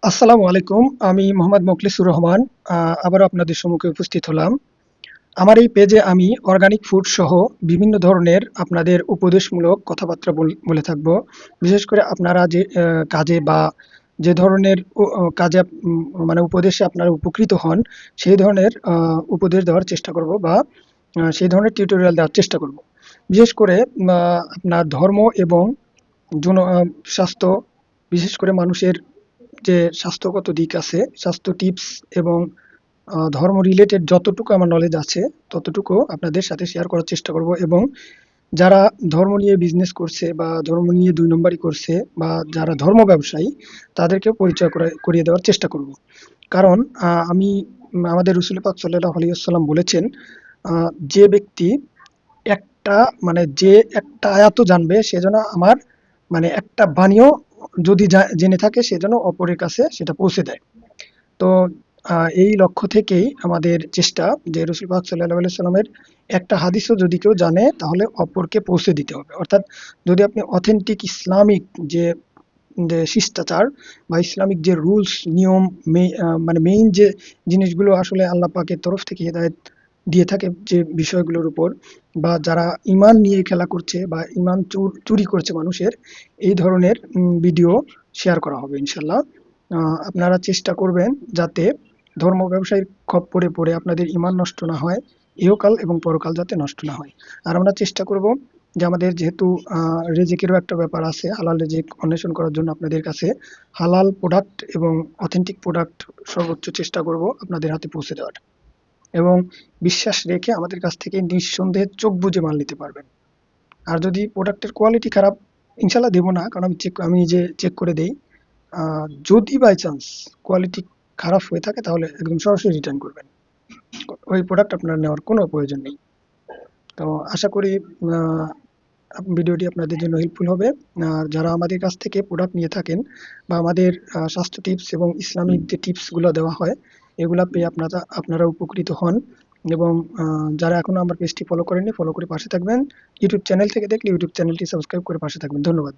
আসসালামু আলাইকুম। আমি মোহাম্মদ মোখলেছুর রহমান। আবারও আপনাদের সম্মুখে উপস্থিত হলাম। আমার এই পেজে আমি অর্গানিক ফুড সহ বিভিন্ন ধরনের আপনাদের উপদেশমূলক কথাবার্তা বলে থাকব। বিশেষ করে আপনারা যে কাজে বা যে ধরনের কাজে মানে উপদেশে আপনারা উপকৃত হন, সেই ধরনের উপদেশ দেওয়ার চেষ্টা করব বা সেই ধরনের টিউটোরিয়াল দেওয়ার চেষ্টা করব। বিশেষ করে আপনার ধর্ম এবং জন স্বাস্থ্য, বিশেষ করে মানুষের যে স্বাস্থ্যগত দিক আছে, স্বাস্থ্য টিপস এবং ধর্ম রিলেটেড যতটুকু আমার নলেজ আছে, ততটুকু আপনাদের সাথে শেয়ার করার চেষ্টা করব। এবং যারা ধর্ম নিয়ে বিজনেস করছে বা ধর্ম নিয়ে ২ নম্বরি করছে বা যারা ধর্ম ব্যবসায়ী, তাদেরকেও পরিচয় করিয়ে দেওয়ার চেষ্টা করব। কারণ আমি আমাদের রাসূল পাক সাল্লাল্লাহু আলাইহি ওয়াসাল্লাম বলেছেন, যে ব্যক্তি একটা যে একটা আয়াতও জানবে সে যেন আমার একটা বাণীও যদি জেনে থাকে সে যেন অপরের কাছে সেটা পৌঁছে দেয়। তো এই লক্ষ্য থেকেই আমাদের চেষ্টা যে রাসূল পাক সাল্লাল্লাহু আলাইহি সাল্লামের একটা হাদিসও যদি কেউ জানে তাহলে অপরকে পৌঁছে দিতে হবে। অর্থাৎ যদি আপনি অথেন্টিক ইসলামিক যে যে শিষ্টাচার বা ইসলামিক যে রুলস নিয়ম মেইন যে জিনিসগুলো আসলে আল্লাহ পাকের তরফ থেকে হেদায়েত দিয়ে থাকে যে বিষয়গুলোর উপর, বা যারা ঈমান নিয়ে খেলা করছে বা ঈমান চুরি করছে মানুষের, এই ধরনের ভিডিও শেয়ার করা হবে ইনশাআল্লাহ। আপনারা চেষ্টা করবেন যাতে ধর্ম ব্যবসায়ীর খপ্পরে পড়ে আপনাদের ঈমান নষ্ট না হয়, ইহকাল এবং পরকাল যাতে নষ্ট না হয়। আর আমরা চেষ্টা করব যে আমাদের যেহেতু রিজিকেরও একটা ব্যাপার আছে, হালাল রিজিক অন্বেষণ করার জন্য আপনাদের কাছে হালাল প্রোডাক্ট এবং অথেন্টিক প্রোডাক্ট সর্বোচ্চ চেষ্টা করব আপনাদের হাতে পৌঁছে দেওয়ার। এবং বিশ্বাস রেখে আমাদের কাছ থেকে নিঃসন্দেহে চোখ বুজে মাল নিতে পারবেন। আর যদি প্রোডাক্টের কোয়ালিটি খারাপ, ইনশাল্লাহ দেব না, কারণ আমি নিজে চেক করে দেই। যদি বাই চান্স কোয়ালিটি খারাপ হয়ে থাকে তাহলে একদম সরাসরি রিটার্ন করবেন। ওই প্রোডাক্ট আপনার নেওয়ার কোনো প্রয়োজন নেই। তো আশা করি ভিডিওটি আপনাদের জন্য হেল্পফুল হবে। আর যারা আমাদের কাছ থেকে প্রোডাক্ট নিয়ে থাকেন বা আমাদের স্বাস্থ্য টিপস এবং ইসলামিক যে টিপসগুলো দেওয়া হয়, এগুলা পেয়ে আপনারা উপকৃত হন। এবং যারা এখনো আমার পেজটি ফলো করেননি, ফলো করে পাশে থাকবেন। ইউটিউব চ্যানেল থেকে দেখলে ইউটিউব চ্যানেলটি সাবস্ক্রাইব করে পাশে থাকবেন। ধন্যবাদ।